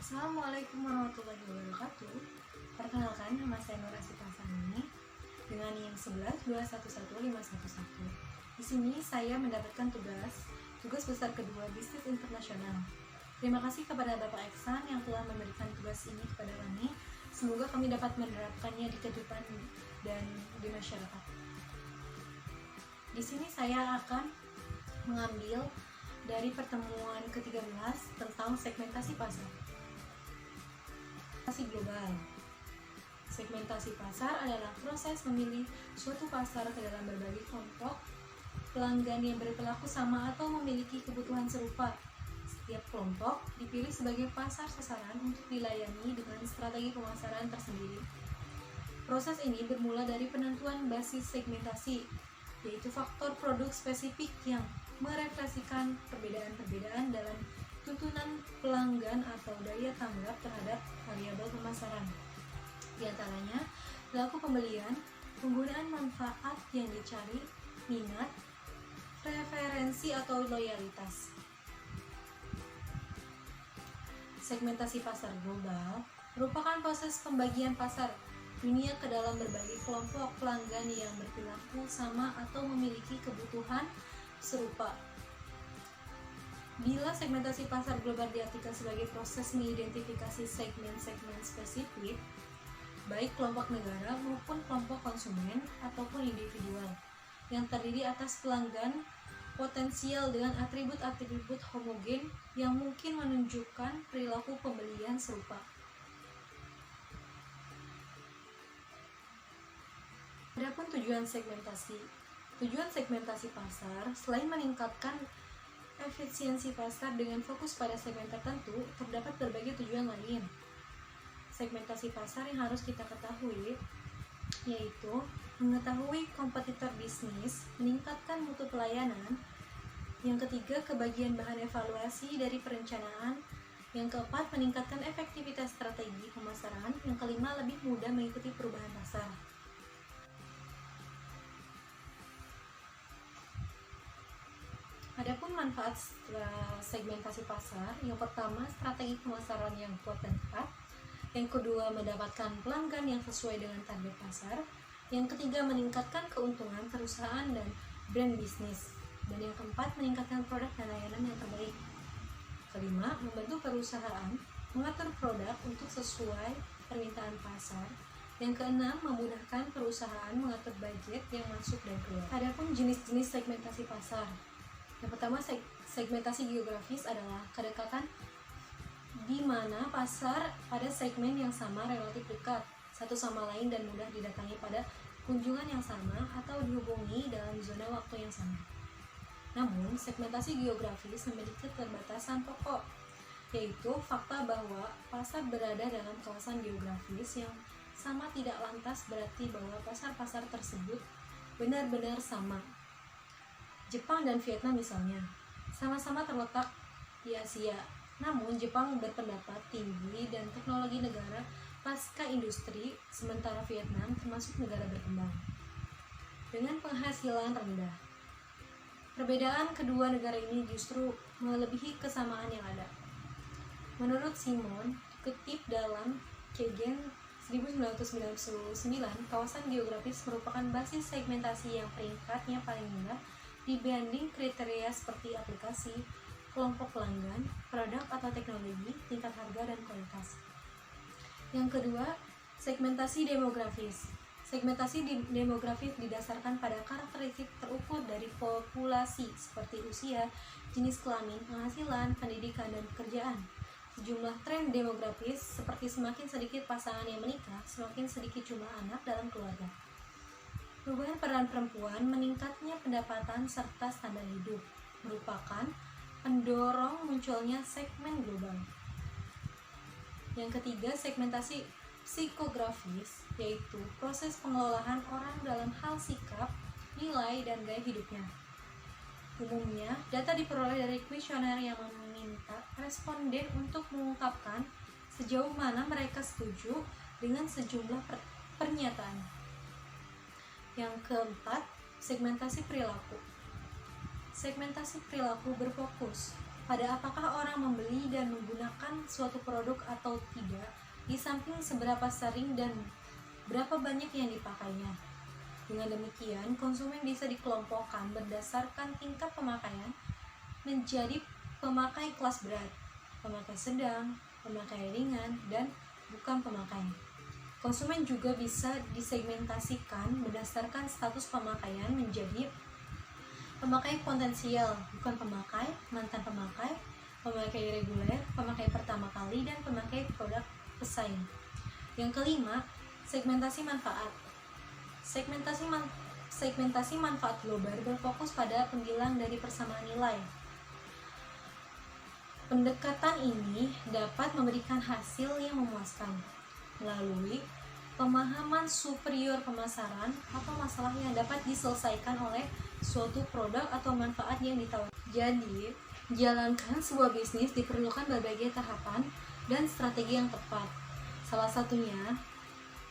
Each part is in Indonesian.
Assalamualaikum warahmatullahi wabarakatuh. Perkenalkan, nama saya Nur Asita Sani dengan NIM 11211511. Di sini saya mendapatkan tugas besar kedua bisnis internasional. Terima kasih kepada Bapak Eksan yang telah memberikan tugas ini kepada kami. Semoga kami dapat menerapkannya di kehidupan dan di masyarakat. Di sini saya akan mengambil dari pertemuan ke-13 tentang segmentasi pasar. Segmentasi global. Segmentasi pasar adalah proses memilih suatu pasar ke dalam berbagai kelompok pelanggan yang berperilaku sama atau memiliki kebutuhan serupa. Setiap kelompok dipilih sebagai pasar sasaran untuk dilayani dengan strategi pemasaran tersendiri. Proses ini bermula dari penentuan basis segmentasi, yaitu faktor produk spesifik yang merefleksikan perbedaan-perbedaan dalam tuntunan pelanggan atau daya tanggap terhadap variabel pemasaran. Di antaranya, perilaku pembelian, penggunaan manfaat yang dicari, minat, preferensi atau loyalitas. Segmentasi pasar global merupakan proses pembagian pasar dunia ke dalam berbagai kelompok pelanggan yang berperilaku sama atau memiliki kebutuhan serupa. Bila segmentasi pasar global diartikan sebagai proses mengidentifikasi segmen-segmen spesifik, baik kelompok negara maupun kelompok konsumen ataupun individual, yang terdiri atas pelanggan potensial dengan atribut-atribut homogen yang mungkin menunjukkan perilaku pembelian serupa. Adapun tujuan segmentasi pasar selain meningkatkan efisiensi pasar dengan fokus pada segmen tertentu, terdapat berbagai tujuan lain. Segmentasi pasar yang harus kita ketahui yaitu mengetahui kompetitor bisnis, meningkatkan mutu pelayanan. Yang ketiga, kebagian bahan evaluasi dari perencanaan. Yang keempat, meningkatkan efektivitas strategi pemasaran. Yang kelima, lebih mudah mengikuti perubahan pasar. Adapun manfaat segmentasi pasar, yang pertama, strategi pemasaran yang kuat dan tepat. Yang kedua, mendapatkan pelanggan yang sesuai dengan target pasar. Yang ketiga, meningkatkan keuntungan perusahaan dan brand bisnis. Dan yang keempat, meningkatkan produk dan layanan yang terbaik. Kelima, membantu perusahaan mengatur produk untuk sesuai permintaan pasar. Yang keenam, memudahkan perusahaan mengatur budget yang masuk dan keluar. Adapun jenis-jenis segmentasi pasar. Yang pertama, segmentasi geografis adalah kedekatan di mana pasar pada segmen yang sama relatif dekat satu sama lain dan mudah didatangi pada kunjungan yang sama atau dihubungi dalam zona waktu yang sama. Namun, segmentasi geografis memiliki keterbatasan pokok, yaitu fakta bahwa pasar berada dalam kawasan geografis yang sama tidak lantas berarti bahwa pasar-pasar tersebut benar-benar sama. Jepang dan Vietnam misalnya, sama-sama terletak di Asia. Namun, Jepang berpendapat tinggi dan teknologi negara pasca industri, sementara Vietnam termasuk negara berkembang dengan penghasilan rendah. Perbedaan kedua negara ini justru melebihi kesamaan yang ada. Menurut Simon, dikutip dalam Kagan 1999, kawasan geografis merupakan basis segmentasi yang peringkatnya paling rendah dibanding kriteria seperti aplikasi, kelompok pelanggan, produk atau teknologi, tingkat harga, dan kualitas. Yang kedua, segmentasi demografis. Segmentasi demografis didasarkan pada karakteristik terukur dari populasi seperti usia, jenis kelamin, penghasilan, pendidikan, dan pekerjaan. Sejumlah tren demografis seperti semakin sedikit pasangan yang menikah, semakin sedikit jumlah anak dalam keluarga. Perubahan peran perempuan, meningkatnya pendapatan, serta standar hidup merupakan pendorong munculnya segmen global. Yang ketiga, segmentasi psikografis, yaitu proses pengelolaan orang dalam hal sikap, nilai, dan gaya hidupnya. Umumnya, data diperoleh dari kuesioner yang meminta responden untuk mengungkapkan sejauh mana mereka setuju dengan sejumlah pernyataan. Yang keempat, segmentasi perilaku. Segmentasi perilaku berfokus pada apakah orang membeli dan menggunakan suatu produk atau tidak, di samping seberapa sering dan berapa banyak yang dipakainya. Dengan demikian, konsumen bisa dikelompokkan berdasarkan tingkat pemakaian menjadi pemakai kelas berat, pemakai sedang, pemakai ringan, dan bukan pemakai. Konsumen juga bisa disegmentasikan berdasarkan status pemakaian menjadi pemakai potensial, bukan pemakai, mantan pemakai, pemakai reguler, pemakai pertama kali, dan pemakai produk pesaing. Yang kelima, segmentasi manfaat. Segmentasi manfaat global berfokus pada penggilang dari persamaan nilai. Pendekatan ini dapat memberikan hasil yang memuaskan melalui pemahaman superior pemasaran atau masalah yang dapat diselesaikan oleh suatu produk atau manfaat yang ditawarkan. Jadi, jalankan sebuah bisnis diperlukan berbagai tahapan dan strategi yang tepat. Salah satunya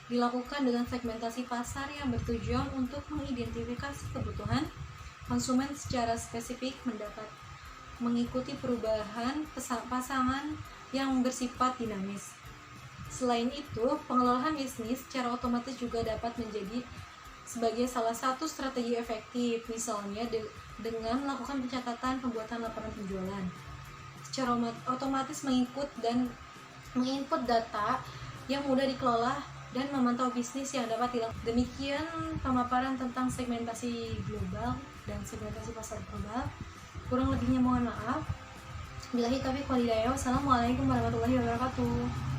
dilakukan dengan segmentasi pasar yang bertujuan untuk mengidentifikasi kebutuhan konsumen secara spesifik mengikuti perubahan pasangan yang bersifat dinamis. Selain itu, pengelolaan bisnis secara otomatis juga dapat menjadi sebagai salah satu strategi efektif, misalnya dengan melakukan pencatatan pembuatan laporan penjualan. Secara otomatis menginput data yang mudah dikelola dan memantau bisnis yang dapat dilakukan. Demikian pemaparan tentang segmentasi global dan segmentasi pasar global. Kurang lebihnya mohon maaf. Billahi taufiq wal hidayah. Wassalamualaikum warahmatullahi wabarakatuh.